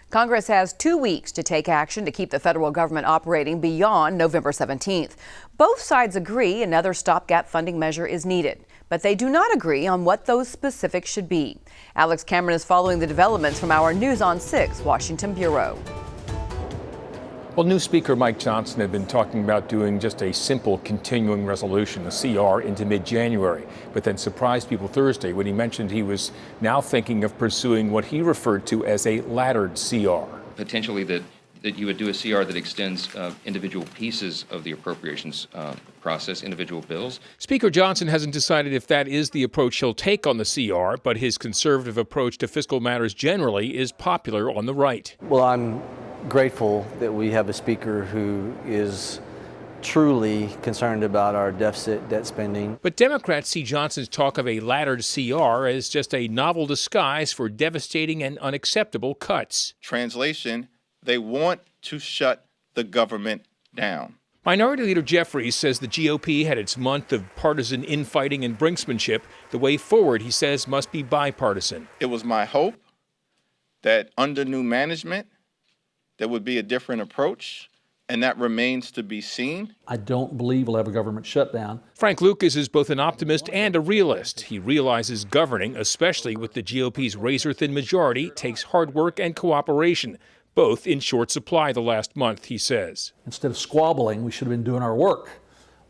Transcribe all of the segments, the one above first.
Congress has 2 weeks to take action to keep the federal government operating beyond November 17th. Both sides agree another stopgap funding measure is needed, but they do not agree on what those specifics should be. Alex Cameron is following the developments from our News on 6 Washington bureau. Well, new Speaker Mike Johnson had been talking about doing just a simple continuing resolution, a CR, into mid-January, but then surprised people Thursday when he mentioned he was now thinking of pursuing what he referred to as a laddered CR. Potentially that you would do a CR that extends individual pieces of the appropriations process, individual bills. Speaker Johnson hasn't decided if that is the approach he'll take on the CR, but his conservative approach to fiscal matters generally is popular on the right. Well, I'm grateful that we have a speaker who is truly concerned about our deficit debt spending. But Democrats see Johnson's talk of a laddered CR as just a novel disguise for devastating and unacceptable cuts. Translation, they want to shut the government down. Minority Leader Jeffries says the GOP had its month of partisan infighting and brinksmanship. The way forward, he says, must be bipartisan. It was my hope that under new management, there would be a different approach, and that remains to be seen. I don't believe we'll have a government shutdown. Frank Lucas is both an optimist and a realist. He realizes governing, especially with the GOP's razor-thin majority, takes hard work and cooperation, both in short supply the last month, he says. Instead of squabbling, we should have been doing our work.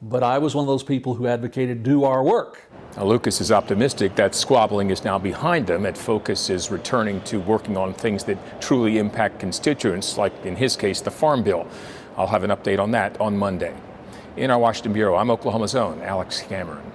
But I was one of those people who advocated do our work. Now, Lucas is optimistic that squabbling is now behind them and focus is returning to working on things that truly impact constituents, like in his case, the Farm Bill. I'll have an update on that on Monday. In our Washington bureau, I'm Oklahoma's own Alex Cameron.